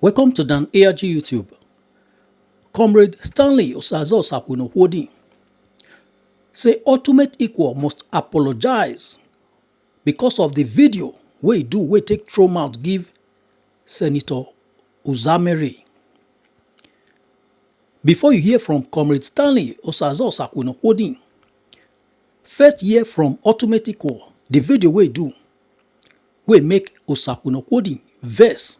Welcome to Dan ARG YouTube. Comrade Stanley Osazo Sapuno Wodi say ultimate equal must apologize because of the video we take throw mouth give Senator Uzamere. Before you hear from Comrade Stanley Osazo Sapuno Wodi, first hear from ultimate equal the video we make Osakuno Wodi verse.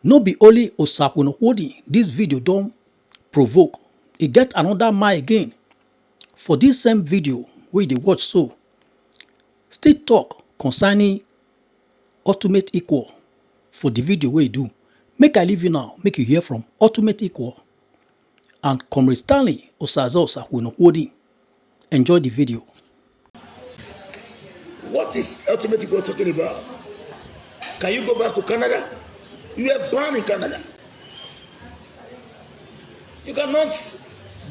No be only Osakuno Wodi this video don't provoke. E get another man again for this same video wey dey watch so. Still talk concerning ultimate equal for the video wey do. Make I leave you now, make you hear from ultimate equal and Comrade Stanley Osazo Sakuno Wodi. Enjoy the video. What is ultimate equal talking about? Can you go back to Canada? You are born in Canada. You cannot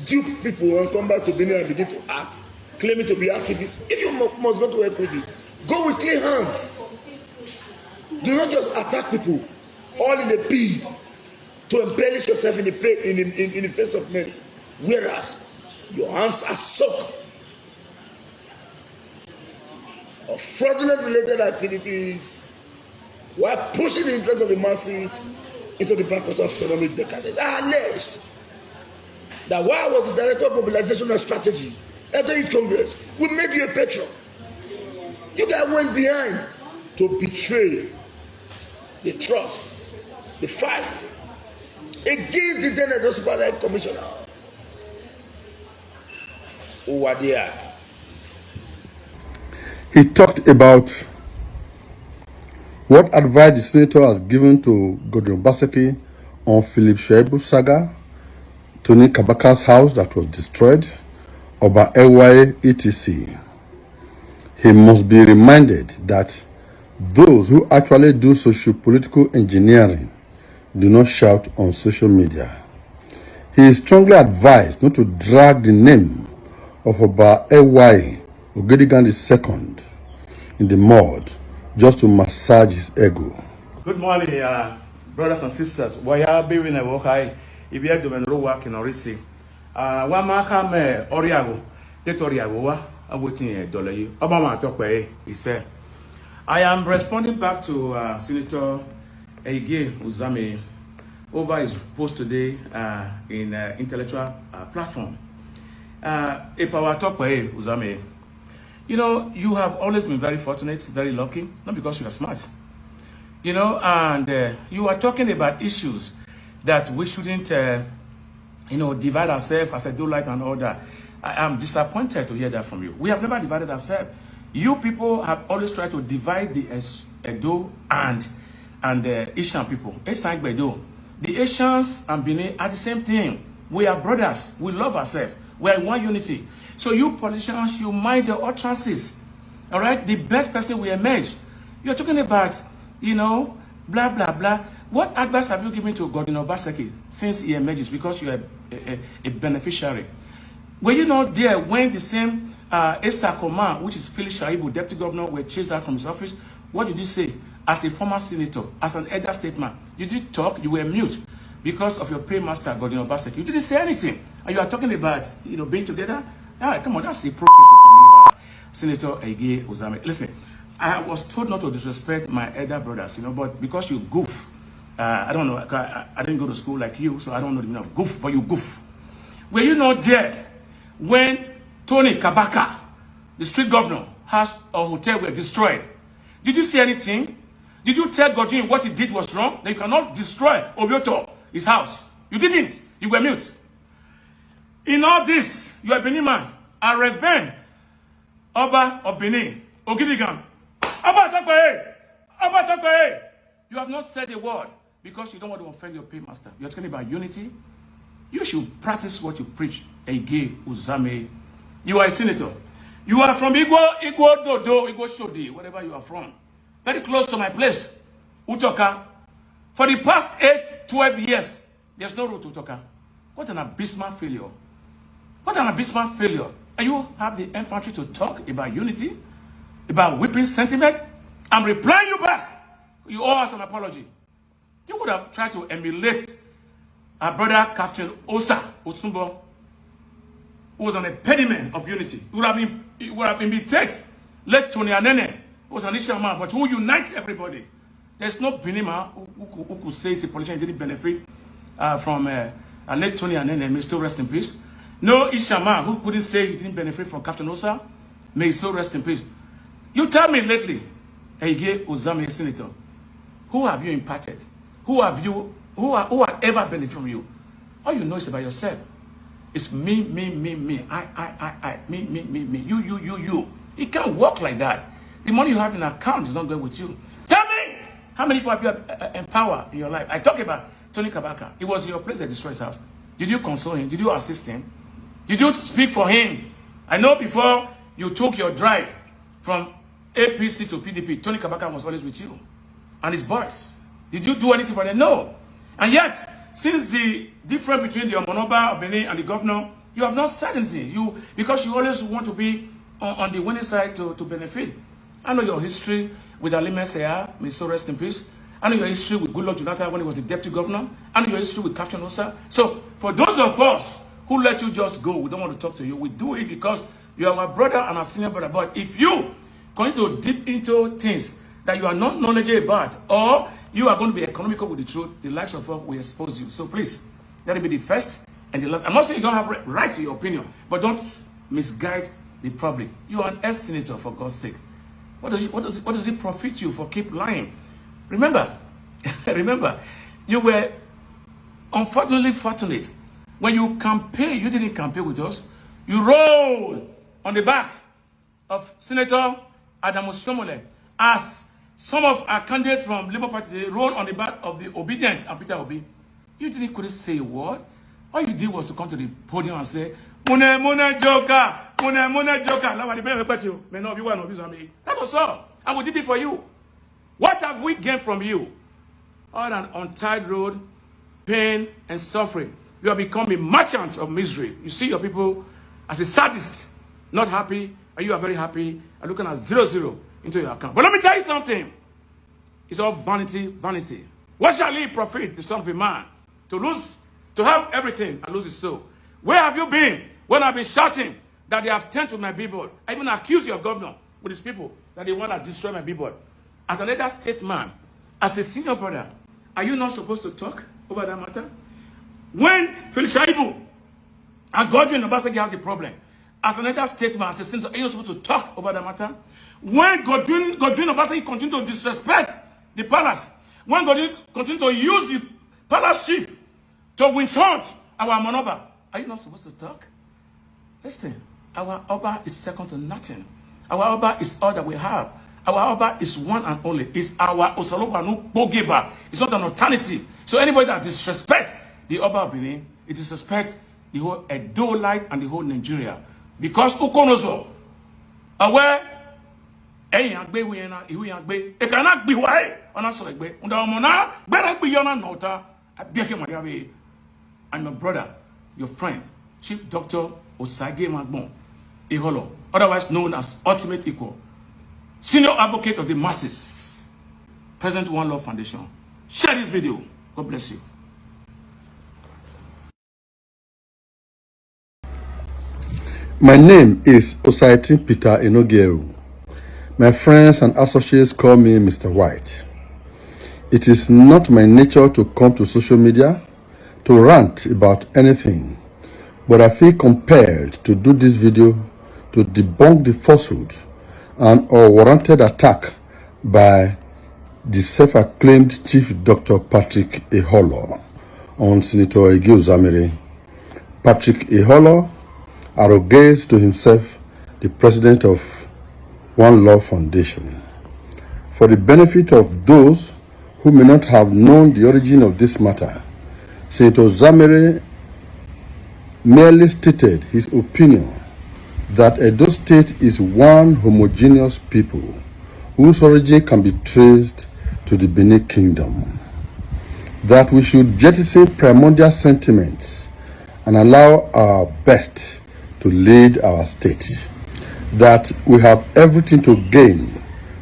dupe people and come back to Benin and begin to act, claiming to be activists. If you must go to equity, go with clean hands. Do not just attack people, all in a bid to embellish yourself in the face of men, whereas your hands are soaked of fraudulent related activities while pushing the interest of the masses into the backwater of economic decadence. I alleged that while I was the director of mobilization and strategy at the Youth Congress, we made you a patron. You guys went behind to betray the trust, the fight against the then Edo State Commissioner who were there. He talked about what advice the senator has given to Obaseki on Philip Shoaibu saga, Tony Kabaka's house that was destroyed, Oba Ewaye etc. He must be reminded that those who actually do socio-political engineering do not shout on social media. He is strongly advised not to drag the name of Oba Ewaye Ogedigan II in the mud just to massage his ego. Good morning, brothers and sisters. Why are you being a worker? If you have to do work in Orisi, one marker me Oriago, the Toriago, I'm waiting a dollar. Obama talk by he said, I am responding back to Senator Edo Uzamere over his post today in intellectual platform. A power talk by Uzamere. You know, you have always been very fortunate, very lucky, not because you are smart. You know, and you are talking about issues that we shouldn't, divide ourselves as I do like and all that. I am disappointed to hear that from you. We have never divided ourselves. You people have always tried to divide the Edo and the Asian people. The Asians and Benin are the same thing. We are brothers. We love ourselves. We are in one unity. So you politicians, you mind your utterances. All right? The best person will emerge. You're talking about, blah, blah, blah. What advice have you given to Godwin Obaseki since he emerges? Because you are a beneficiary. Were you not there when the same Esa Koma, which is Philip Shoaibu, deputy governor, were chased out from his office? What did you say as a former senator, as an Edo State man? You didn't talk, you were mute because of your paymaster, Godwin Obaseki. You didn't say anything. And you are talking about, being together? Come on, that's a prophecy from you, Senator Edo Uzamere. Listen, I was told not to disrespect my elder brothers, but because you goof, I don't know, I didn't go to school like you, so I don't know the meaning of goof, but you goof. Were you not there when Tony Kabaka, the street governor, house or hotel were destroyed? Did you see anything? Did you tell Godwin what he did was wrong? That you cannot destroy Obioto, his house? You didn't. You were mute. In all this, you are Benin man, a reverend Oba of Benin, Ogedigan. Oba, you have not said a word because you don't want to offend your paymaster. You're talking about unity. You should practice what you preach. Edo Uzamere. You are a senator. You are from Igbo Dodo, Igbo Shodi, whatever you are from. Very close to my place, Utoka. For the past 12 years, there's no road to Utoka. What an abysmal failure. What an abysmal failure. And you have the infantry to talk about unity, about whipping sentiment. I'm replying you back. You owe us an apology. You would have tried to emulate our brother Captain Osa Osumbo, who was an impediment of unity. It would have been imitated. Let Tony Anene, who was an Isha man, but who unites everybody. There's no Benima who could say the politician didn't benefit from let Tony Anene, may still rest in peace. No Isha man who couldn't say he didn't benefit from Captain Osa, may still rest in peace. You tell me lately, Ege Uzamere Senator, who have you impacted? Who have ever benefited from you? All you know is about yourself. It's me, I, me, you. It can't work like that. The money you have in account is not going with you. Tell me, how many people have you empowered in your life? I talk about Tony Kabaka. It was your place that destroyed his house. Did you console him? Did you assist him? Did you speak for him? I know before you took your drive from APC to PDP, Tony Kabaka was always with you and his boys. Did you do anything for them? No. And yet, since the difference between the Omonoba of Benin and the governor, you have not said anything. Because you always want to be on the winning side to benefit. I know your history with Alime Seya, may so rest in peace. I know your history with Goodluck Jonathan when he was the deputy governor. I know your history with Captain Osa. So, for those of us who let you just go, we don't want to talk to you. We do it because you are our brother and our senior brother. But if you continue to dip into things that you are not knowledgeable about, or you are going to be economical with the truth, the likes of us will expose you. So please, let it be the first and the last. I'm not saying you don't have right to your opinion, but don't misguide the public. You are an ex-senator, for God's sake. What does it profit you for keep lying? Remember, you were unfortunately fortunate. When you campaign, you didn't campaign with us. You rolled on the back of Senator Adamu Shomole. As some of our candidates from Labour Party, they rolled on the back of the Obedient and Peter Obi. You couldn't say a word. All you did was to come to the podium and say, Mune Joker, Mune Joker. That was all. And we did it for you. What have we gained from you? On an untied road, pain and suffering. You have become a merchant of misery. You see your people as a sadist, not happy, and you are very happy, and looking at 0 into your account. But let me tell you something. It's all vanity. What shall he profit, the son of a man, to have everything and lose his soul? Where have you been when I've been shouting that they have turned to my billboard? I even accuse your governor with his people that they want to destroy my billboard. As an Edo State man, as a senior brother, are you not supposed to talk over that matter? When Felix Shaibu and Godwin Obaseki has the problem, as an Edo State man, as a senator, are you not supposed to talk over that matter? When Godwin Obaseki continue to disrespect the palace, when Godwin continue to use the palace chief to win short our Monoba, are you not supposed to talk? Listen, our Oba is second to nothing. Our Oba is all that we have. Our Oba is one and only. It's our Osalobanu Bogiver. It's not an alternative. So anybody that disrespects the Oba of Benin, it disrespects the whole Edo Light and the whole Nigeria. Because Ukonozo, aware, I'm your brother, your friend, Chief Dr. Osage Magbon Iholo, otherwise known as Ultimate Equal, Senior Advocate of the Masses, President One Love Foundation. Share this video. God bless you. My name is Osaitin Peter Enogeru. My friends and associates call me Mr. White. It is not my nature to come to social media to rant about anything, but I feel compelled to do this video to debunk the falsehood and unwarranted attack by the self-acclaimed Chief Dr. Patrick Iholo on Senator Ege Uzamere. Patrick Iholo arrogates to himself the president of One Love Foundation. For the benefit of those who may not have known the origin of this matter, Senator Uzamere merely stated his opinion that Edo State is one homogeneous people whose origin can be traced to the Benin Kingdom, that we should jettison primordial sentiments and allow our best to lead our state, that we have everything to gain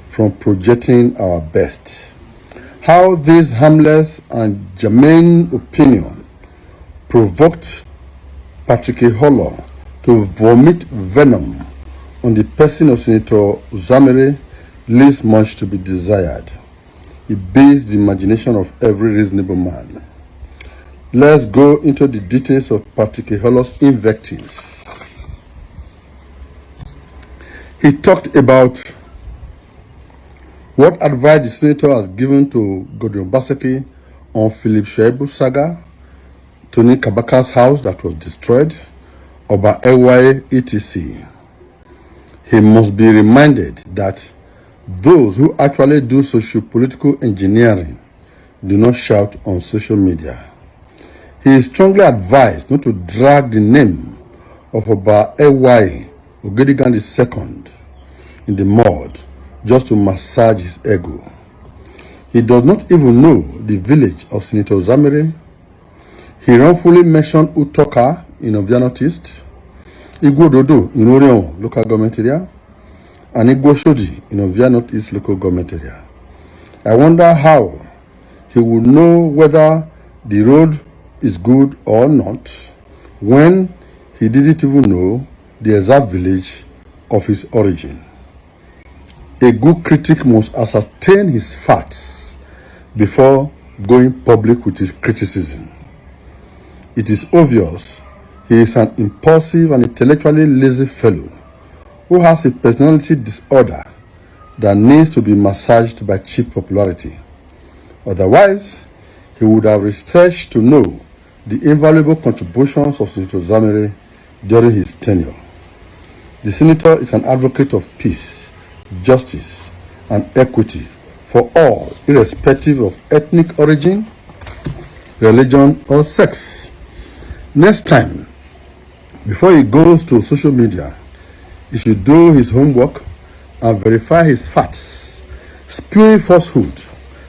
from projecting our best. how this harmless and germane opinion provoked Patrick Holo to vomit venom on the person of Senator Uzamere leaves much to be desired. It beats the imagination of every reasonable man. Let's go into the details of Patrick Holo's invectives. He talked about what advice the senator has given to Obaseki on Philip Shoaibu saga, Tony Kabaka's house that was destroyed, Oba Ewaye, etc. He must be reminded that those who actually do socio-political engineering do not shout on social media. He is strongly advised not to drag the name of Oba Ewaye Ogedigan II in the mud just to massage his ego. He does not even know the village of Senator Uzamere. He wrongfully mentioned Utoka in Ovia Northeast, Igwododo in Orion local government area, and Igwoshoji in Ovia Northeast local government area. I wonder how he would know whether the road is good or not when he didn't even know the exact village of his origin. A good critic must ascertain his facts before going public with his criticism. It is obvious he is an impulsive and intellectually lazy fellow who has a personality disorder that needs to be massaged by cheap popularity. Otherwise, he would have researched to know the invaluable contributions of Senator Uzamere during his tenure. The senator is an advocate of peace, justice, and equity for all, irrespective of ethnic origin, religion, or sex. Next time, before he goes to social media, he should do his homework and verify his facts. Spewing falsehood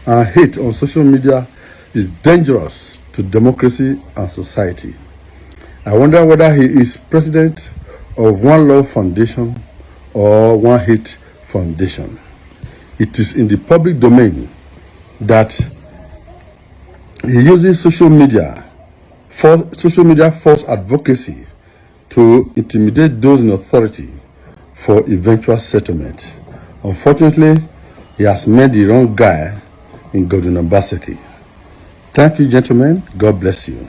and hate on social media is dangerous to democracy and society. I wonder whether he is president of One Love Foundation or One Hate Foundation. It is in the public domain that he uses social media false advocacy to intimidate those in authority for eventual settlement. Unfortunately, he has met the wrong guy in Obaseki. Thank you, gentlemen. God bless you.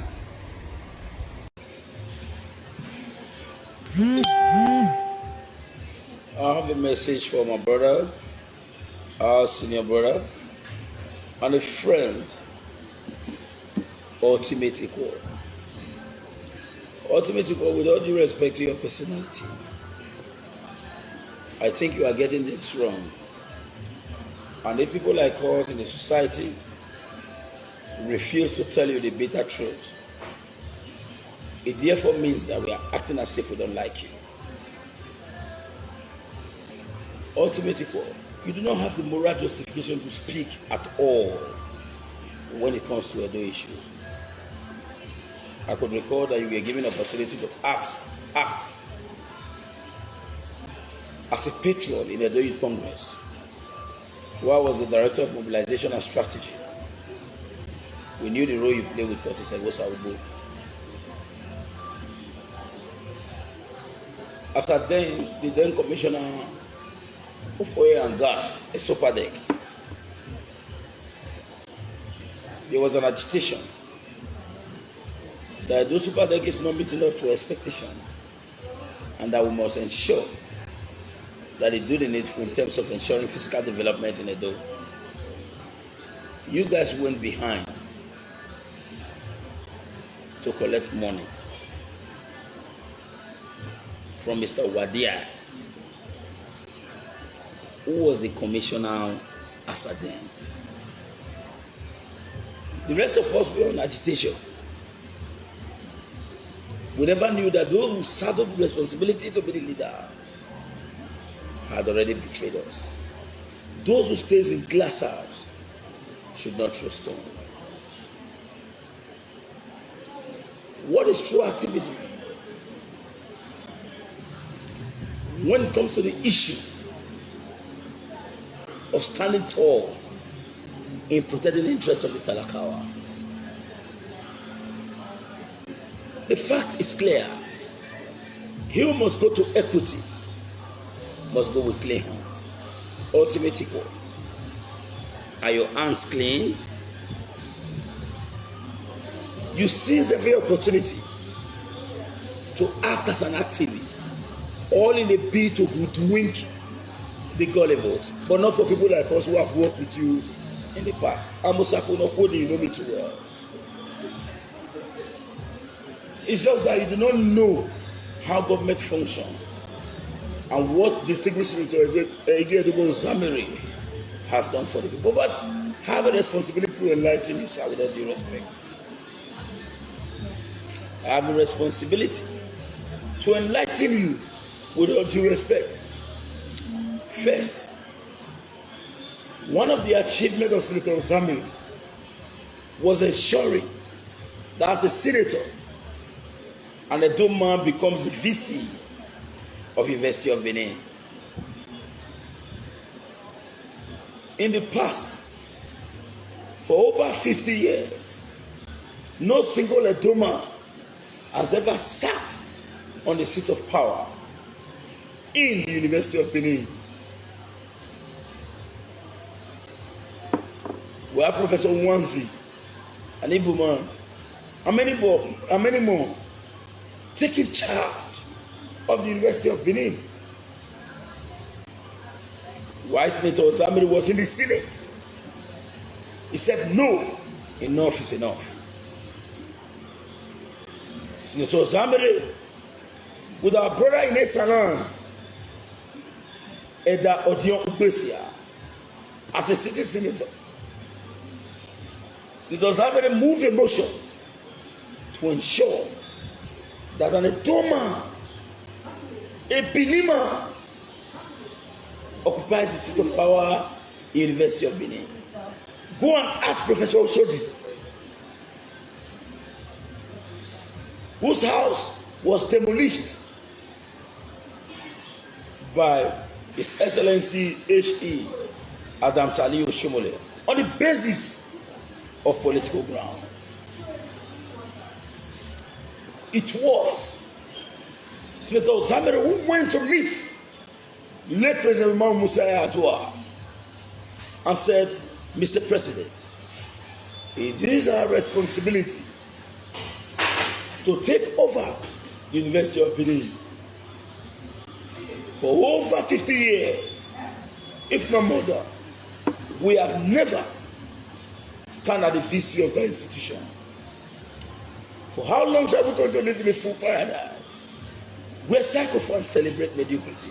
I have a message for my brother, our senior brother, and a friend, Ultimate Equal. Ultimate Equal, with all due respect to your personality, I think you are getting this wrong. And if people like us in the society refuse to tell you the bitter truth, it therefore means that we are acting as if we don't like you. Ultimate Equal, you do not have the moral justification to speak at all when it comes to Edo issue. I could recall that you were given an opportunity to act as a patron in Edo Youth Congress, where I was the director of mobilization and strategy. We knew the role you played with Curtis Egosawubo. As at then, the then commissioner of oil and gas, a Sopadek, there was an agitation that those Sopadek is not meeting up to expectation, and that we must ensure that they do the needful in terms of ensuring fiscal development in Edo. You guys went behind to collect money from Mr. Wadia, who was the commissioner as at then. The rest of us were on agitation. We never knew that those who saddled the responsibility to be the leader had already betrayed us. Those who stays in glass house should not throw stone. What is true activism? When it comes to the issue of standing tall in protecting the interest of the Talakawas. The fact is clear. He who must go to equity must go with clean hands. Ultimate equal. Are your hands clean? You seize every opportunity to act as an activist, all in a bid to hoodwink the gullibles, but not for people like us who have worked with you in the past. Amosako no Kodi, you know me too well. It's just that you do not know how government functions and what distinguished Edo Uzamere has done for the people. But have a responsibility to enlighten you, sir, with all due respect. I have a responsibility to enlighten you with all due respect. First, one of the achievements of Senator Uzamere was ensuring that as a senator, an Edo man becomes the VC of University of Benin. In the past, for over 50 years, no single Edo man has ever sat on the seat of power in the University of Benin. We have Professor Nwanzi, an Igbo man, and many more taking charge of the University of Benin. While Senator Uzamere was in the Senate, he said, no, enough is enough. Senator Uzamere, with our brother in Esaland, Eda Odion, as a city senator, Senator Uzamere moved a motion to ensure that an Edo man, a Benima, occupies the seat of power in the University of Benin. Go and ask Professor Oshodi, whose house was demolished by His Excellency H.E. Adam Sali Oshomole on the basis of political ground. It was Senator Uzamere who went to meet late President Imam Musa Yar'Adua and said, Mr. President, it is our responsibility to take over the University of Benin. For over 50 years, if not more than, we have never stand at the VC of the institution. For how long shall we continue to live in a full paradise where sycophants celebrate mediocrity?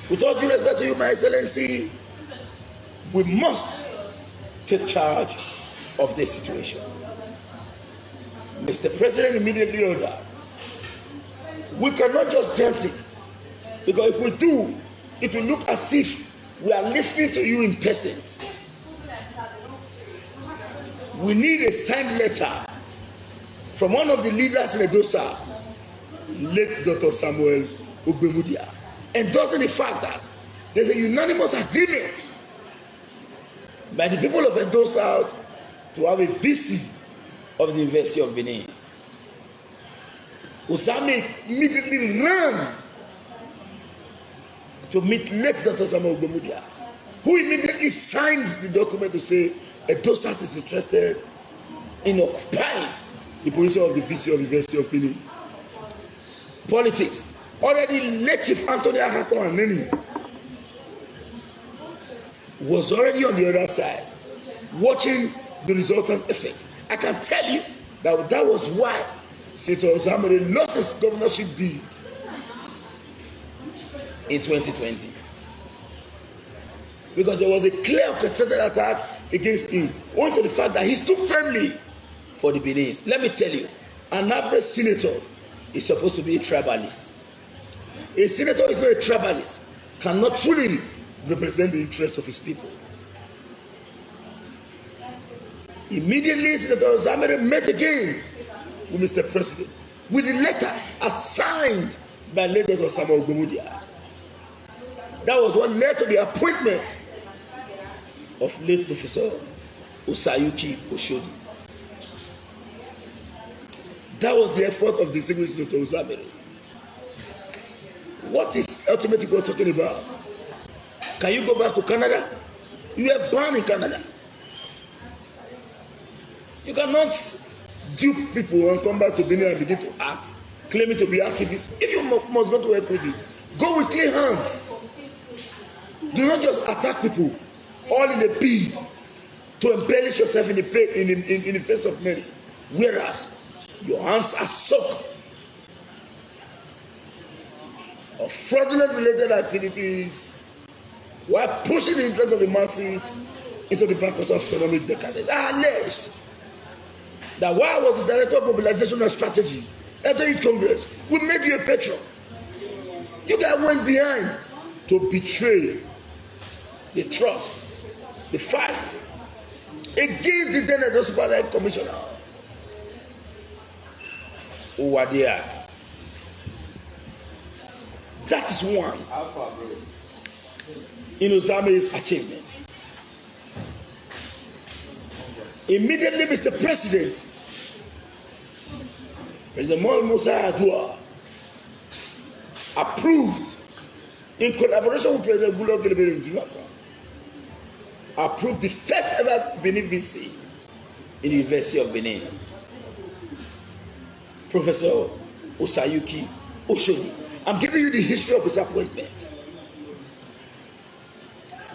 With all due respect to you, my Excellency, we must take charge of this situation. Mr. President immediately ordered, we cannot just grant it, because if we do, it will look as if we are listening to you in person. We need a signed letter from one of the leaders in Edo State, late Dr. Samuel Ogbemudia, endorsing the fact that there's a unanimous agreement by the people of Edo State to have a VC of the University of Benin. Uzamere immediately ran to meet late Dr. Samuel Ogbemudia, who immediately signed the document to say Edo State is interested in occupying the position of the VC of the University of Benin. Politics. Already late Chief Anthony Ahako and Neni was already on the other side, watching the resultant effect. I can tell you that that was why Senator Uzamere lost his governorship bid in 2020. Because there was a clear orchestrated attack against him, owing to the fact that he stood firmly for the Beninese. Let me tell you, an average senator is supposed to be a tribalist. A senator who is not a tribalist cannot truly represent the interest of his people. Immediately, Senator Uzamere met again with Mr. President with the letter assigned by late Dr. Samuel Ogbemudia. That was what led to the appointment of late Professor Osayuki Oshodi. That was the effort of distinguished Dr. Uzamere. What is ultimately God talking about? Can you go back to Canada? You were born in Canada. You cannot dupe people and come back to Benin and begin to act, claiming to be activists. If you must go to equity, go with clean hands. Do not just attack people, all in a bid to embellish yourself in the face of many, whereas your hands are soaked of fraudulent related activities while pushing the interest of the masses into the backwater of economic decadence. I alleged that while I was the director of mobilization and strategy at the Youth Congress, we made you a patron. You guys went behind to betray the trust, the fight against the then Edo State Commissioner who were there. That is one in Uzamere's achievements. Immediately, Mr. President Mohamed Musa Adua approved, in collaboration with President Goodluck Jonathan, approved the first ever Benin VC in the University of Benin, Professor Osayuki Oshodi. I'm giving you the history of his appointment.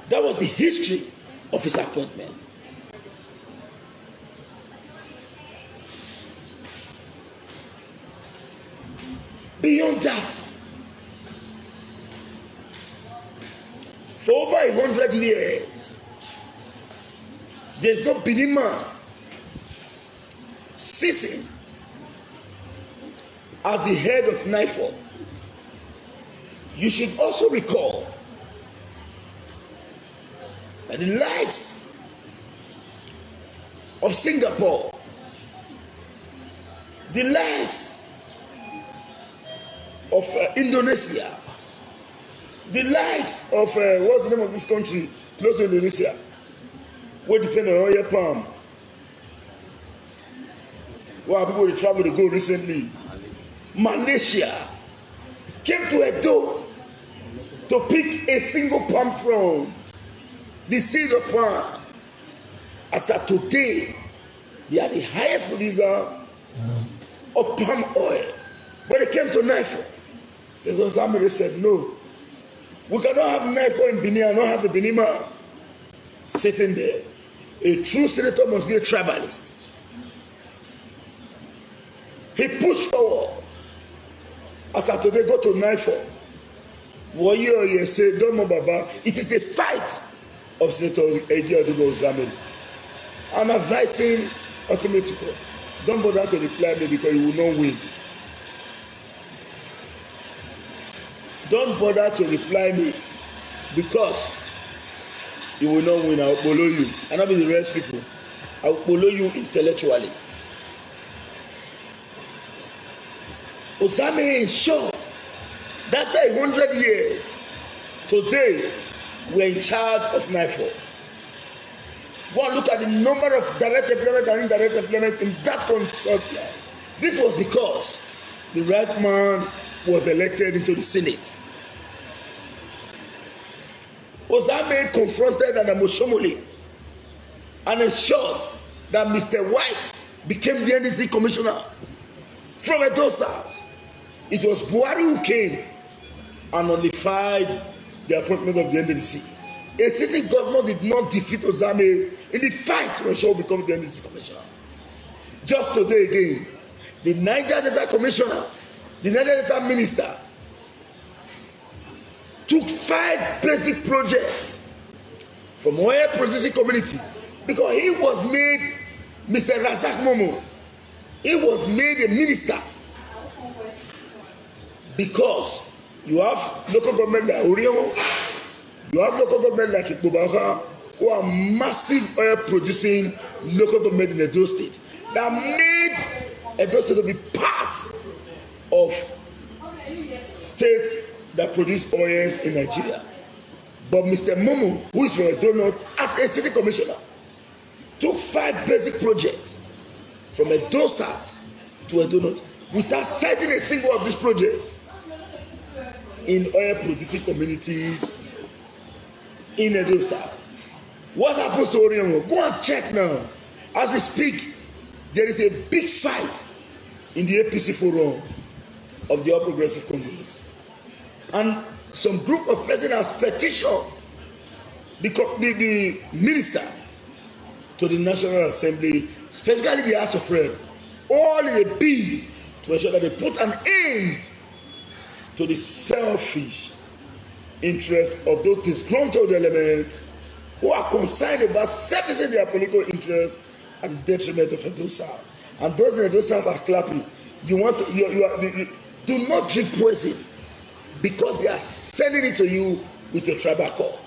That was the history of his appointment. Beyond that, for over 100 years, there's no Benin man sitting as the head of NIFO. You should also recall that the likes of Singapore, the likes of Indonesia, the likes of what's the name of this country close to Indonesia, where depend on oil palm, where people they travel to go recently, Malaysia, came to Edo to pick a single palm frond, the seed of palm. As of today, they are the highest producer of palm oil. When it came to NIFO, Uzamere said, no, we cannot have NIFO in Benin and not have a Benin man sitting there. A true senator must be a tribalist. He pushed forward. As of today, go to NIFO. Say, don't know, Baba. It is the fight of Senator Edo Uzamere. I'm advising ultimately, don't bother to reply me because you will not win. Don't bother to reply me because you will not win. I will follow you. And not be the rest people. I will follow you intellectually. Uzamere ensured that 100 years, today, we are in charge of NIFO. Go and look at the number of direct employment and indirect employment in that consortium. This was because the right man was elected into the Senate. Uzamere confronted Anamoshomole and ensured that Mr. White became the NDC commissioner from Edo South. It was Buhari who came and nullified the appointment of the NDC. A sitting governor did not defeat Uzamere in the fight to ensure he becomes the NDC commissioner. Just today again, the Niger Delta commissioner, the Niger Delta minister, took 5 basic projects from oil producing community because he was made Mr. Razak Momo. He was made a minister because you have local government like Orion, you have local government like Kabaka, who are massive oil producing local government in Edo State that made Edo State to be part of states that produce oils in Nigeria. But Mr. Momo, who is from Edo North, as a city commissioner, took 5 basic projects from Edo South to Edo North without citing a single of these projects in oil producing communities in Edo South. What happens to Orion? Go and check now. As we speak, there is a big fight in the APC forum of the All Progressive Congress. And some group of persons has petitioned the minister to the National Assembly, specifically the House of Reps, all in a bid to ensure that they put an end to the selfish interest of those disgruntled elements who are concerned about servicing their political interests at the detriment of Edo South. And those in Edo South are clapping. You do not drink poison because they are selling it to you with your tribal call.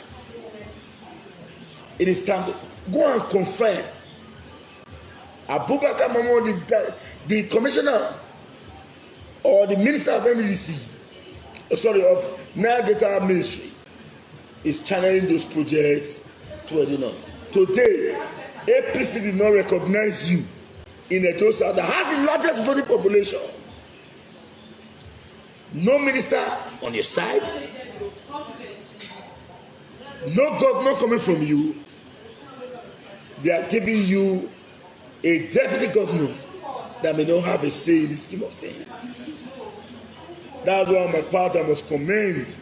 It is time to go and confirm. Abubakar Momo, the commissioner or the minister of NDC, of Nile Data Ministry, is channeling those projects to Edo North. Today, APC did not recognize you in Edo South that has the largest voting population. No minister on your side, no governor coming from you. They are giving you a deputy governor that may not have a say in the scheme of things. That's why on my part I must commend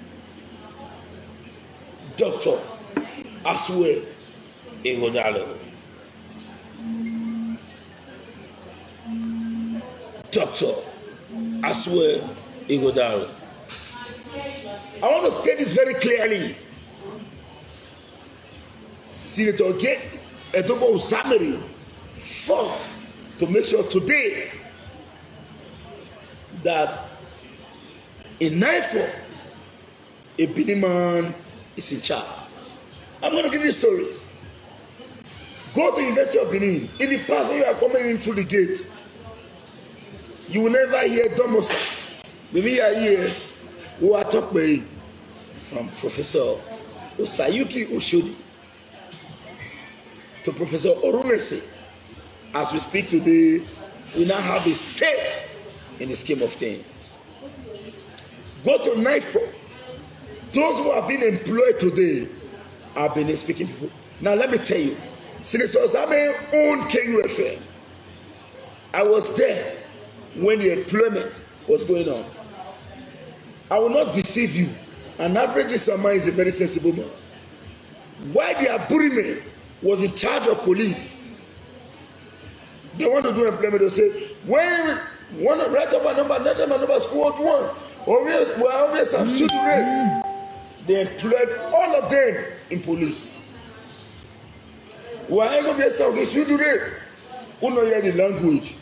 Dr. Asue Igodalo. Dr. Asue Igodalo. I want to state this very clearly. Senator Edo Uzamere fought to make sure today that in NIFO, a Benin man is in charge. I'm going to give you stories. Go to the University of Benin. In the past, when you are coming in through the gate, you will never hear Domosa. Maybe you hear who are talking from Professor Osayuki Oshodi to Professor Orunese. As we speak today, we now have a stake in the scheme of things. Go to NIFO. Those who have been employed today are Benin speaking people. Now let me tell you, Senator Uzamere owned KUFM. I was there when the employment was going on. I will not deceive you. An average Sama is a very sensible man. Why the Aburime was in charge of police, they want to do employment. They say, when you want to write up a number, let them a number, squad 1. Always have student rate. They employed all of them in police. Why go be some student rate? Who know hear the language?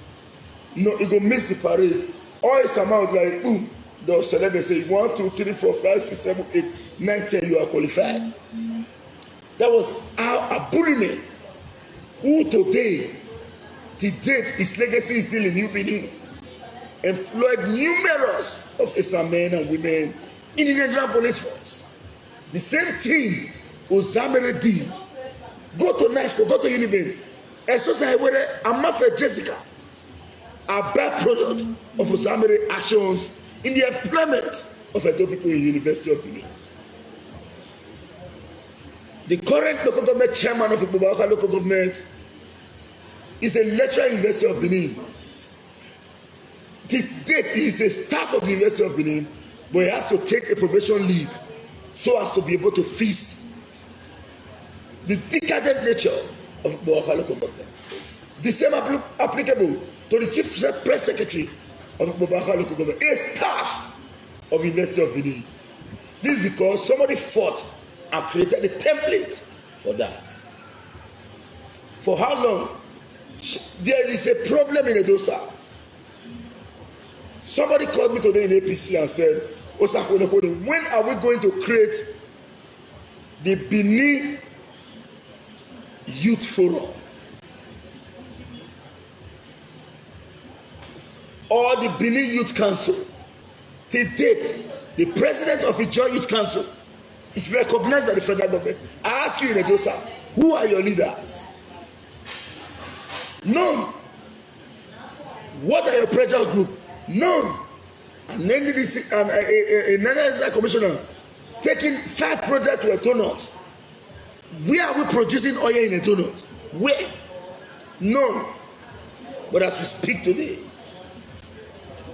No, it go miss the parade. All is amount like boom. They'll select. They say 1, 2, 3, 4, 5, 6, 7, 8, 9, 10. You are qualified. That was our Aburime, who today, to date, his legacy is still in New Benin, employed numerous of Esa men and women in the Nigerian police force. The same thing Uzamere did. Go to NIFO, go to Uniben. Especially where Amafe Jessica, a byproduct of Uzamere actions in the employment of Edo people in the University of Benin. The current local government chairman of the Kabaka local government is a lecturer in the University of Benin. To date, he is a staff of the University of Benin, but he has to take a probation leave so as to be able to face the decadent nature of the Kabaka local government. The same applicable to the chief press secretary of the Kabaka local government, a staff of the University of Benin. This is because somebody fought and created a template for that. For how long? There is a problem in Edo South. Somebody called me today in APC and said, when are we going to create the Benin Youth Forum? Or the Benin Youth Council? To date, the president of the Joint Youth Council is recognized by the federal government. I ask you in Edo South, who are your leaders? None. What are your pressure group? None. And then another commissioner taking 5 projects to a donut. Where are we producing oil in a donut? Where? None. But as we speak today,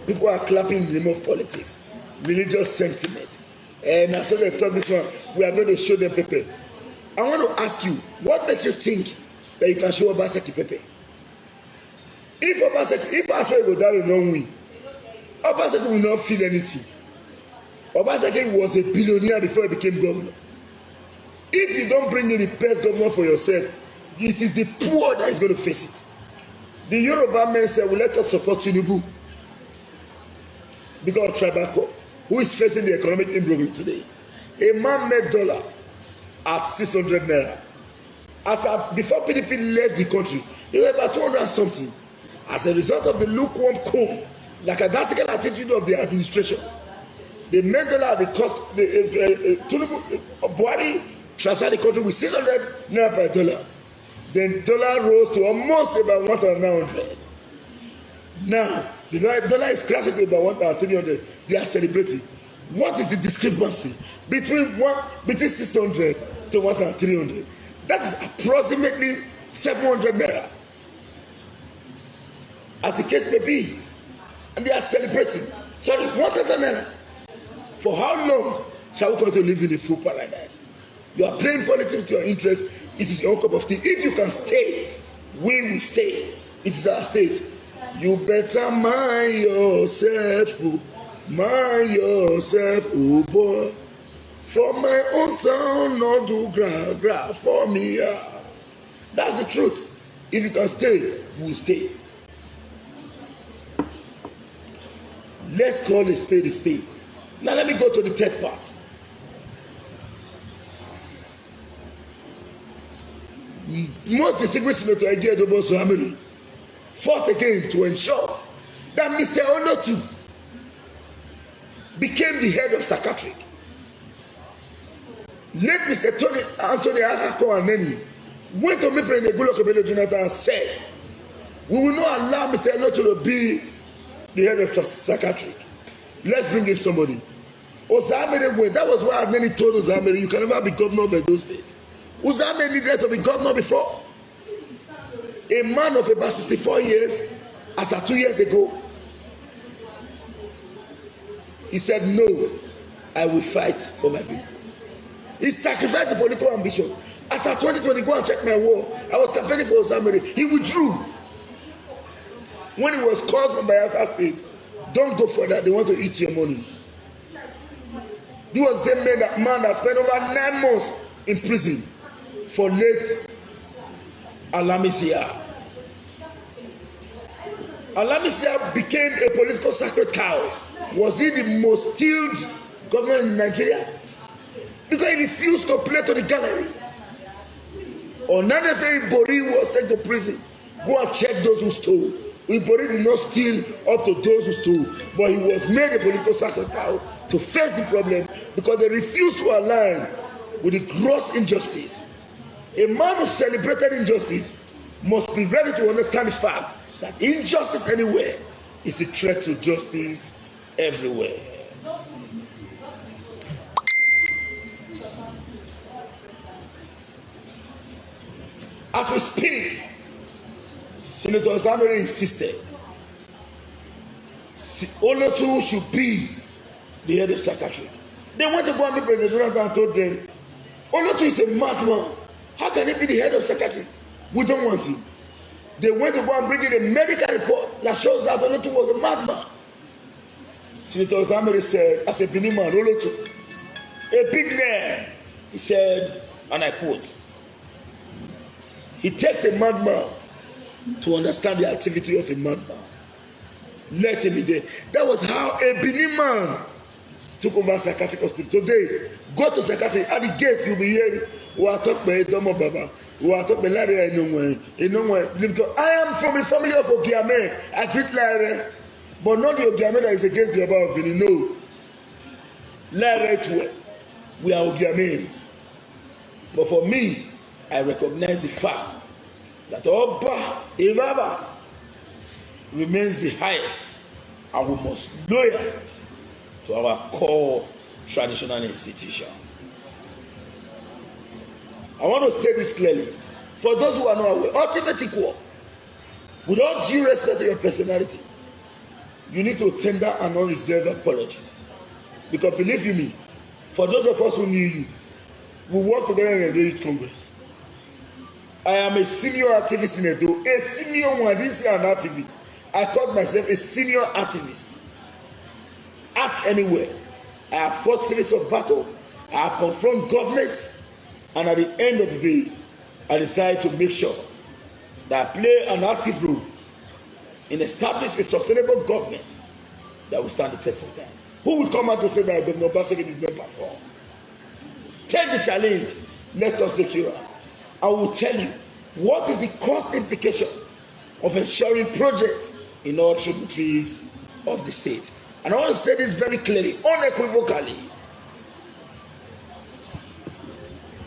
people are clapping in the name of politics, religious sentiment. And as they talk this one, we are going to show them Pepe. I want to ask you, what makes you think that you can show Obaseki Pepe? If Aswell go down in long way, Obaseki will not feel anything. Obaseki was a billionaire before he became governor. If you don't bring in the best governor for yourself, it is the poor that is going to face it. The Yoruba men said, well, let us support Tinubu because of Kabaka, who is facing the economic improvement today. A man made dollar at 600 naira. Before PDP left the country, they were about 200 something. As a result of the lukewarm cold, lackadaisical attitude of the administration, the made dollar at the cost, Tinubu, Buhari transferred the country with 600 naira per dollar. Then dollar rose to almost about 1,900. Now the dollar is crashing to about 1,300. They are celebrating. What is the discrepancy between 600 to 1,300? That is approximately 700 naira, as the case may be, and they are celebrating. Sorry, 1,000 naira. For how long shall we continue to live in a full paradise? You are playing politics to your interest. It is your own cup of tea. If you can stay, we will stay. It is our state. You better mind yourself, oh boy. For my own town, not do grab for me. That's the truth. If you can stay, we will stay. Let's call a spade a spade. Now let me go to the third part. Most distinguished Senator Edo Uzamere fought again to ensure that Mr. Olotu became the head of psychiatric. Late Mr. Anthony Ahako Aneni went to meet President Goodluck Jonathan and said, we will not allow Mr. Olotu to be the head of psychiatric. Let's bring in somebody. Uzamere went. That was why Aneni told Uzamere, you can never be governor of Edo State. Uzamere needed to be governor before. A man of about 64 years, as of 2 years ago, he said, no, I will fight for my people. He sacrificed his political ambition. As of 2020, go and check my war. I was campaigning for Uzamere. He withdrew. When he was called from Bayelsa State, don't go for that. They want to eat your money. He was the same man that spent over 9 months in prison for late Alamisia. Alamisia became a political sacred cow. Was he the most stealed governor in Nigeria? Because he refused to play to the gallery. Onanefe Ibori was taken to prison. Go and check those who stole. Ibori did not steal up to those who stole, but he was made a political sacred cow to face the problem because they refused to align with the gross injustice. A man who celebrated injustice must be ready to understand the fact that injustice anywhere is a threat to justice everywhere. As we speak, Senator Uzamere insisted Olotu should be the head of psychiatry. They went to go and meet President Jonathan and told them, Olotu is a madman. How can he be the head of psychiatry? We don't want him. They went to go and bring in a medical report that shows that Olotu was a madman. Senator Uzamere said, as a Benin man, Olotu, a big man, he said, and I quote, it takes a madman to understand the activity of a madman. Let him be there. That was how a Benin man took over psychiatric hospital. Today, go to psychiatry. At the gate, you'll be hearing, we are talking about Domo Baba. We are talking about Larry Inonwe. I am from the family of Ogiame. I greet Larry. But not the Ogiame that is against the Oba of Benin. No. Larry too. We are Ogiameans. But for me, I recognize the fact that Oba Ibaba remains the highest, and we must loyal to our core traditional institution. I want to state this clearly. For those who are not aware, ultimate equal, with all due respect to your personality, you need to tender an unreserved apology. Because believe you me, for those of us who knew you, we worked together in the Youth Congress. I am a senior activist in Edo, a senior one. I didn't say an activist. I called myself a senior activist. Ask anywhere. I have fought series of battles. I have confronted governments, and at the end of the day, I decided to make sure that I play an active role in establishing a sustainable government that will stand the test of time. Who will come out to say that Governor Obaseki did not perform? Take the challenge. Let us take you out. I will tell you what is the cost implication of ensuring projects in all tributaries of the state. And I want to state this very clearly, unequivocally.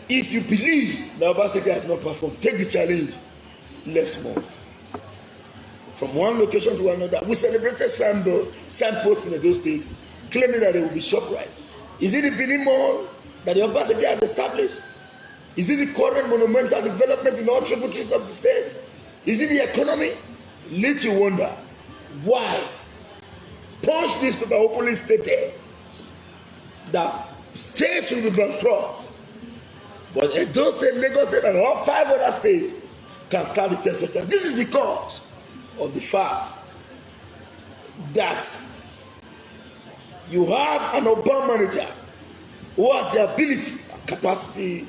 If you believe that Obaseki has not performed, take the challenge. Let's move. From one location to another, we celebrated signposts in Edo State, claiming that there will be ShopRite. Is it the Benin Mall that the Obaseki has established? Is it the current monumental development in all tributaries of the state? Is it the economy? Let you wonder why Punch newspaper openly stated that states will be bankrupt, but Edo State, Lagos State, and all 5 other states can stand the test of time. This is because of the fact that you have an urban manager who has the ability and capacity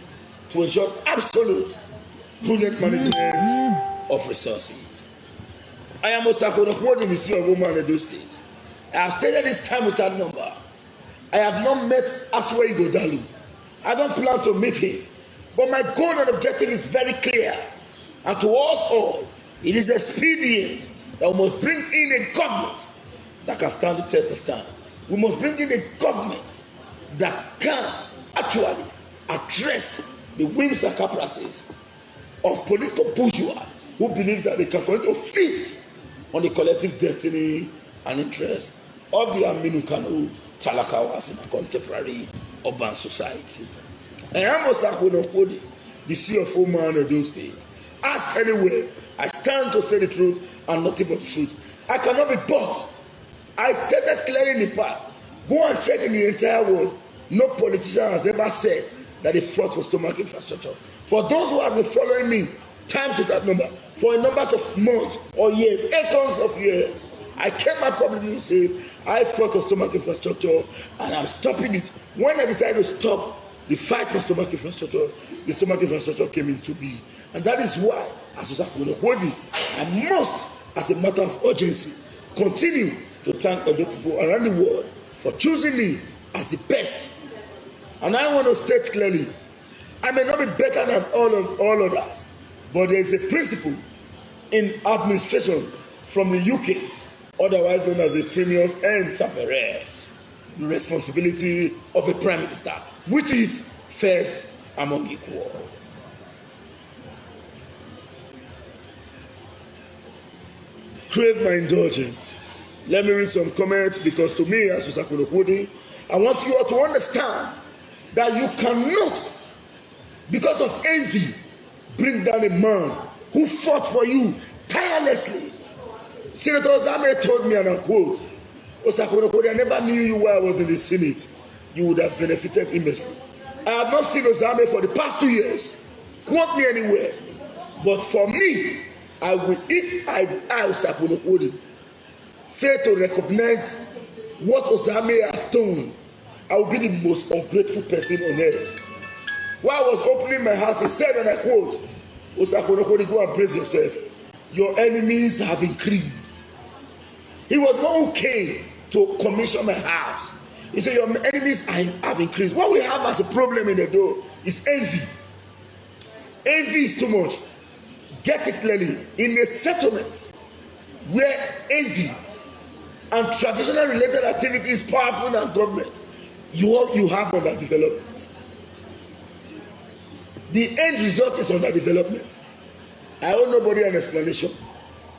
to ensure absolute prudent management of resources. I am Osako in the Sea of Woman Edo State. I have stated this time without number. I have not met Aswe Igodalu. I don't plan to meet him. But my goal and objective is very clear. And to us all, it is expedient that we must bring in a government that can stand the test of time. We must bring in a government that can actually address the whims and caprices of political bourgeois who believe that they can continue to feast on the collective destiny and interest of the Aminu Kano Talakawas in a contemporary urban society. I am Osako Nokodi, the CFO man of Edo State. Ask anywhere. I stand to say the truth and nothing but the truth. I cannot be bought. I stated clearly in the past. Go and check in the entire world. No politician has ever said that they fought for stomach infrastructure. For those who have been following me, times without number, for a number of months or years, acres of years, I came out publicly to say I fought for stomach infrastructure and I'm stopping it. When I decided to stop the fight for stomach infrastructure, the stomach infrastructure came into being. And that is why, as Uzamere, I must, as a matter of urgency, continue to thank other people around the world for choosing me as the best. And I want to state clearly, I may not be better than all others, but there is a principle in administration from the UK, otherwise known as the premius inter pares, the responsibility of a prime minister, which is first among equal. Crave my indulgence. Let me read some comments, because to me, as Uzamere, I want you all to understand that you cannot, because of envy, bring down a man who fought for you tirelessly. Senator Uzamere told me, and I quote, Uzamere, I never knew you while I was in the Senate. You would have benefited immensely. I have not seen Uzamere for the past 2 years. Quote me anywhere. But for me, I will, if I Uzamere, fail to recognize what Uzamere has done, I will be the most ungrateful person on earth. While I was opening my house, he said, and I quote, Uzamere, go and praise yourself. Your enemies have increased. He was one who came to commission my house. He said, your enemies have increased. What we have as a problem in the door is envy. Envy is too much. Get it clearly. In a settlement where envy and traditional related activity is powerful than government, you have underdevelopment. The end result is underdevelopment. I owe nobody an explanation.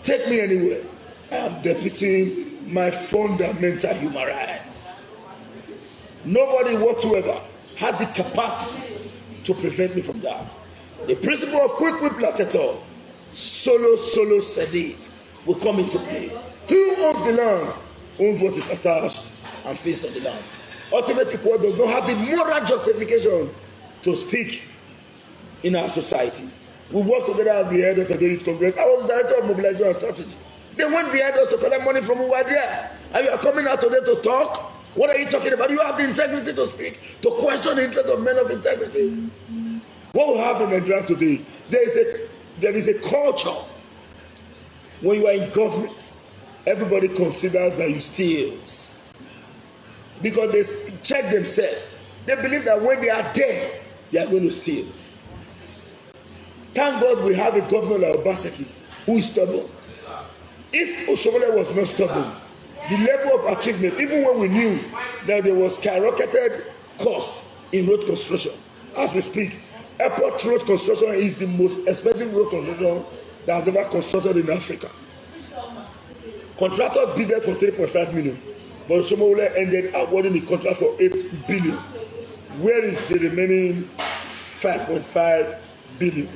Take me anywhere. I am deputing my fundamental human rights. Nobody whatsoever has the capacity to prevent me from that. The principle of quick whip latetor, solo sedate, will come into play. Who owns the land owns what is attached and faced on the land. Ultimate equality does not have the moral justification to speak in our society. We work together as the head of Edo Youth Congress. I was the director of mobilization and strategy. They went behind us to collect money from who were there. And you are coming out today to talk? What are you talking about? You have the integrity to speak, to question the interest of men of integrity. What we have in Nigeria today, there is a culture. When you are in government, everybody considers that you steal. Because they check themselves. They believe that when they are there, they are going to steal. Thank God we have a governor like Obaseki who is stubborn. If Uzamere was not stubborn, the level of achievement, even when we knew that there was skyrocketed cost in road construction, as we speak, airport road construction is the most expensive road construction that has ever constructed in Africa. Contractor bid for 3.5 million, but Uzamere ended awarding the contract for 8 billion. Where is the remaining 5.5 billion?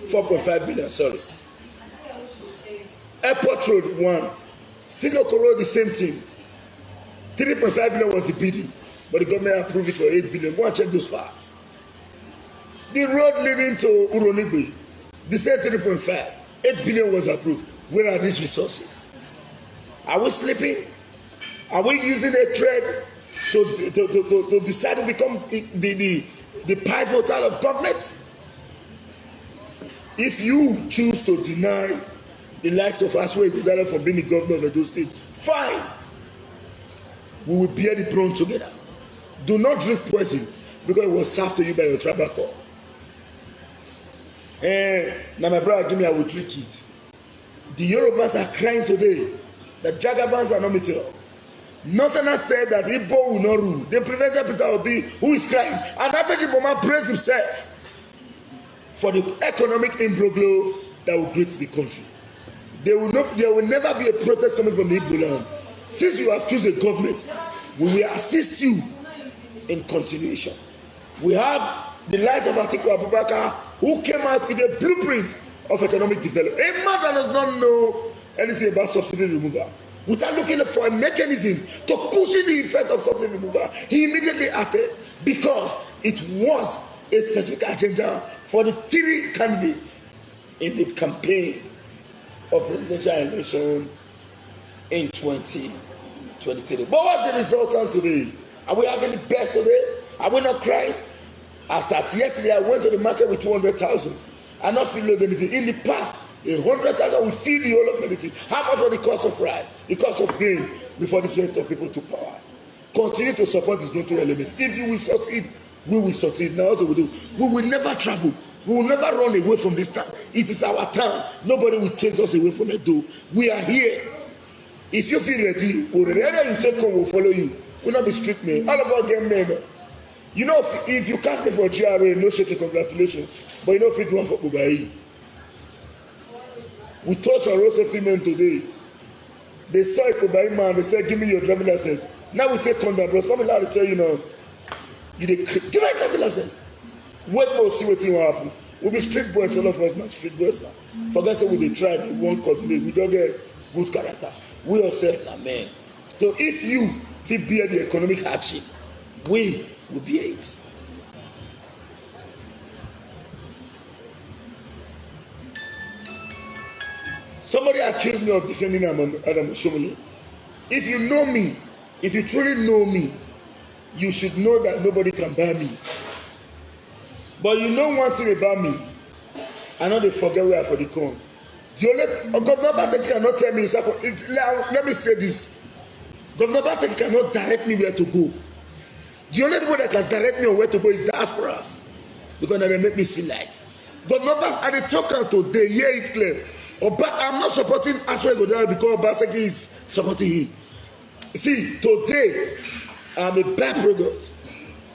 4.5 billion, sorry. Airport Road 1, Sinoko Road the same thing. 3.5 billion was the bidding, but the government approved it for 8 billion. Go and check those facts. The road leading to Uronigwe, the same 3.5, 8 billion was approved. Where are these resources? Are we sleeping? Are we using a trade to decide to become the pivotal of government? If you choose to deny the likes of Aswe Ighodalo from being the governor of Edo State, fine. We will bear the brunt together. Do not drink poison because it was served to you by your tribal corps. Now my brother give me, I will drink it. The Yorubas are crying today that Jagabans are not material. Nothing has said that Igbo will not rule. They prevented Peter Obi, who is crying. And average Igbo man praised himself for the economic imbroglio that will greet the country. There will never be a protest coming from the Igbo land. Since you have chosen a government, we will assist you in continuation. We have the likes of Atiku Abubakar, who came out with a blueprint of economic development. A man that does not know anything about subsidy removal, without looking for a mechanism to cushion the effect of subsidy removal, he immediately acted because it was a specific agenda for the 3 candidates in the campaign of presidential election in 2023. But what's the resultant today? Are we having the best today? Are we not crying? As at yesterday, I went to the market with 200,000. I not feel anything. In the past, 100,000 we feel the whole of medicine. How much was the cost of rice, the cost of grain before the rest of people took power? Continue to support this growth element. If you will succeed, we will succeed. Now also we do. We will never travel. We will never run away from this town. It is our town. Nobody will chase us away from Edo. We are here. If you feel ready, wherever you take home, we'll follow you. We'll not be strict men. All of us get men. You know, if you catch me for GRA, no shake, congratulations. But you know, if you want for Ubai. We touched on road safety men today. They saw a Ubai man, they said, give me your driving license. Now we take contact, bros. Come allow to tell you now. You give my driving license. Wait more, see what will happen. We'll be street boys, all of us now, street boys now. Forget say we dey try, we won't coordinate, we don't get good character. We ourselves are men. So if you bear the economic hardship, we will bear it. Somebody accused me of defending Adam Uzamere. If you know me, if you truly know me, you should know that nobody can buy me. But you know one thing about me, I know they forget where I for the come. Governor Obaseki cannot tell me, let me say this. Governor Obaseki cannot direct me where to go. The only people that can direct me on where to go is diasporas. Because they make me see light. Governor Obaseki, and they talk today, hear it clear. I'm not supporting Aswe Ighodalo because Obaseki is supporting him. See, today, I'm a byproduct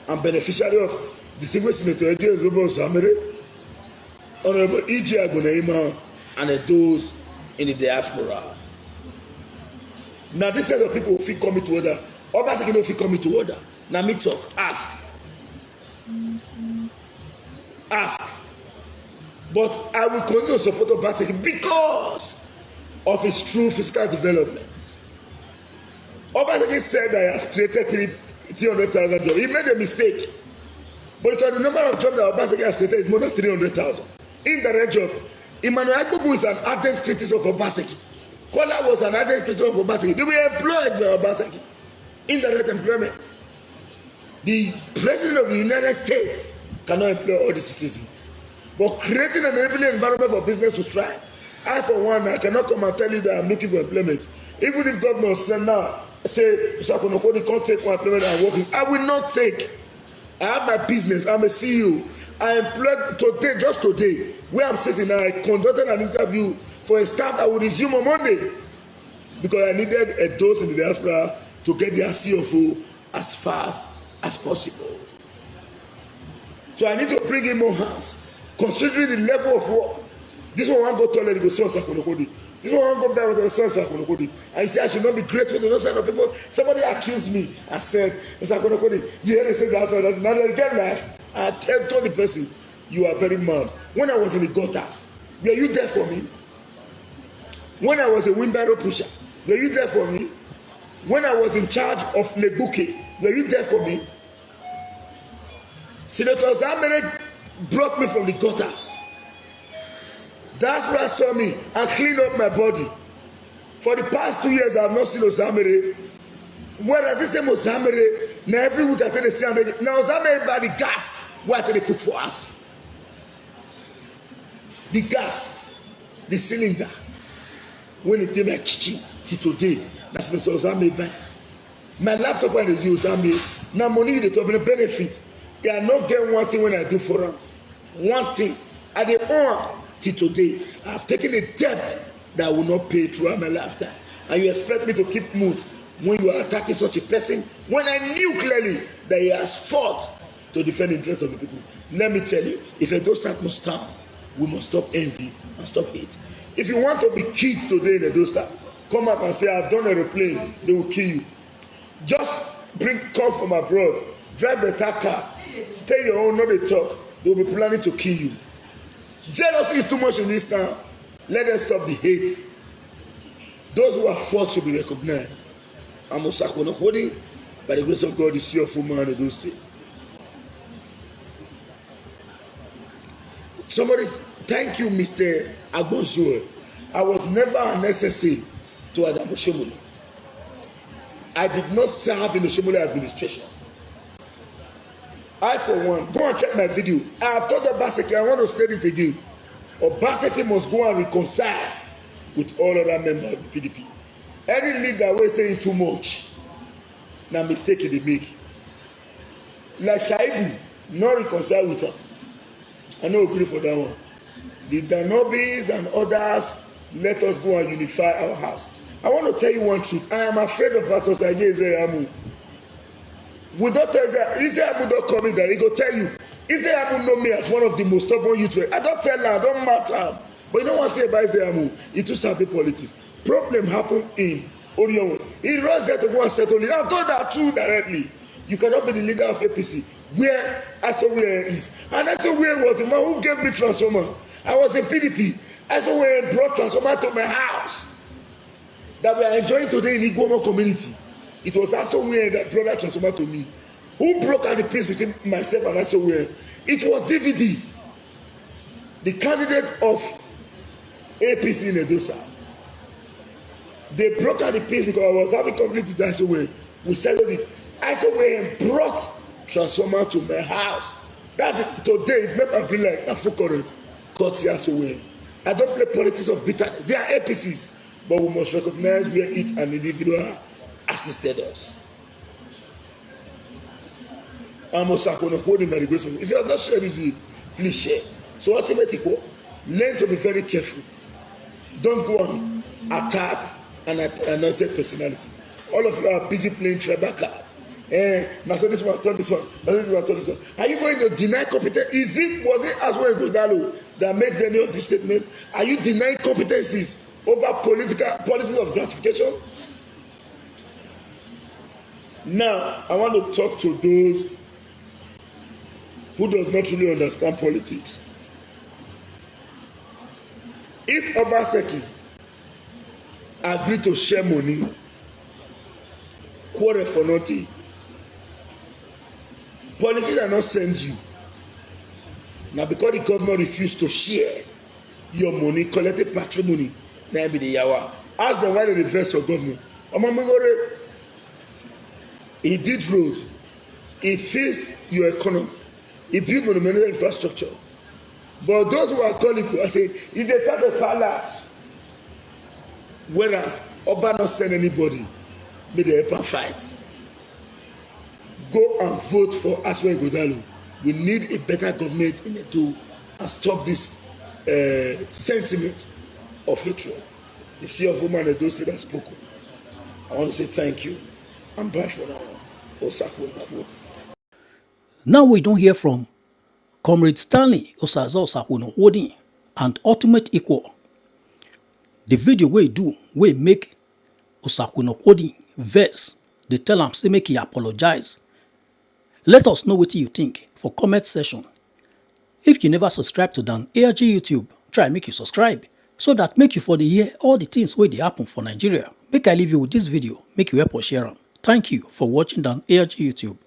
and beneficiary of distinguished Senator Edo Uzamere. Honorable E.J. Agunaima, and those in the diaspora. Now this set of people fit come to order. Obaseki no fit come to order. Now me talk, ask. But I will continue to support Obaseki because of his true fiscal development. Obaseki said that he has created 300,000 jobs. He made a mistake. But because the number of jobs that Obaseki has created is more than 300,000. Indirect job. Emmanuel Agbobu is an ardent critic of Obaseki. Kola was an ardent critic of Obaseki. They were employed by Obaseki. Indirect employment. The president of the United States cannot employ all the citizens. But creating an enabling environment for business to strive. I, for one, I cannot come and tell you that I'm looking for employment. Even if governor said now, say, Sakonokodi can't take my employment and working, I will not take. I have my business. I'm a CEO. I employed today, just today, where I'm sitting now, I conducted an interview for a staff that will resume on Monday because I needed a dose in the diaspora to get their CFO as fast as possible. So I need to bring in more hands, considering the level of work. This one won't go toilet, he go see Sakonokodi. This one won't go back with the son Sakonokodi. I say I should not be grateful to those kind of people. Somebody accused me. I said, Sakonokodi, you hear they say that's all. Now they get life. I told the person, you are very mad. When I was in the gutters, were you there for me? When I was a wheelbarrow pusher, were you there for me? When I was in charge of Debunking, were you there for me? Senator Uzamere brought me from the gutters. That's where I saw me and cleaned up my body. For the past 2 years, I have not seen Uzamere. Whereas this same Uzamere, now every week I tell the same thing. Now Uzamere buy the gas, why they cook for us? The gas, the cylinder, when it in my kitchen till today, that's what Uzamere buy. My laptop when they use Uzamere, now money they talk about benefit. They are not getting one thing when I do for them. One thing, I dey own till today. I have taken a debt that I will not pay throughout my lifetime. And you expect me to keep mute when you are attacking such a person, when I knew clearly that he has fought to defend the interests of the people. Let me tell you, if Edo State must stand, we must stop envy and stop hate. If you want to be killed today in Edo State, come out and say, I've done an aeroplane, they will kill you. Just come from abroad, drive a car, stay your own, not a talk. They will be planning to kill you. Jealousy is too much in this town. Let them stop the hate. Those who have fought should be recognized. I'm Osakonokodi, by the grace of God, is your full man in Edo State. Somebody, thank you, Mr. Agbonjoe. I was never an SSA to Adam Oshomole. I did not serve in the Oshomole administration. I, for one, go and check my video. I have told Obaseki, I want to say this again. Obaseki must go and reconcile with all other members of the PDP. Any leader will say too much. Now mistake they make. Like Shaibu, not reconcile with her. I no agree for that one. The Danobis and others, let us go and unify our house. I want to tell you one truth. I am afraid of Pastor Saje Izeamu. We don't tell Izeamu don't come in there. He go tell you. Izeamu know me as one of the most stubborn youth. I don't tell her, I don't matter. But you know what I say about Izeamu? It too sabi politics. Problem happen in Orion. He runs there to go and settle it. I told that too directly. You cannot be the leader of APC where Asowere is. And Asowere was the man who gave me transformer. I was in PDP. Asowere brought transformer to my house that we are enjoying today in Igbomo community. It was Asowere that brought that transformer to me. Who broke out the peace between myself and Asowere? It was DVD, the candidate of APC in Edo State. They broke out the peace because I was having conflict with Asowere. We settled it. Asowere brought transformer to my house. That's it. Today, it never be like Afukoret, Koti Asowere. I don't play politics of bitterness. They are APCs, but we must recognize where each and individual assisted us. I'm Osakonokodi by the grace of God. If you have not shared this video, please share. So ultimately, learn to be very careful. Don't go and attack an anointed personality. All of you are busy playing Kabaka. Now so this one, turn this one, now this one, turn this one. Are you going to deny competence? Was it as well Godalo that make any of this statement? Are you denying competencies over politics of gratification? Now, I want to talk to those who does not really understand politics. If Obaseki agreed to share money, quarrel for nothing, politicians are not send you. Now, because the government refused to share your money, collected patrimony, now be the yawa. Ask them why they reverse your government. He did road, he fixed your economy, he built monumental infrastructure. But those who are calling people, I say, if they touch the palace, whereas Oba not send anybody, may they help fight. Go and vote for Aswa Godalo. We need a better government in Edo and stop this sentiment of hatred. The sea of woman Edo State has spoken. I want to say thank you. I'm back for now. Now we don't hear from Comrade Stanley Osazo Sakuno Wodin and Ultimate Equal. The video we do, we make Osakuno Wodin verse. They tell him, say make he apologize. Let us know what you think for comment section. If you never subscribe to Dan ARG YouTube, try make you subscribe so that make you for the hear all the things where they happen for Nigeria. Make I leave you with this video, make you help us share them. Thank you for watching Dan ARG YouTube.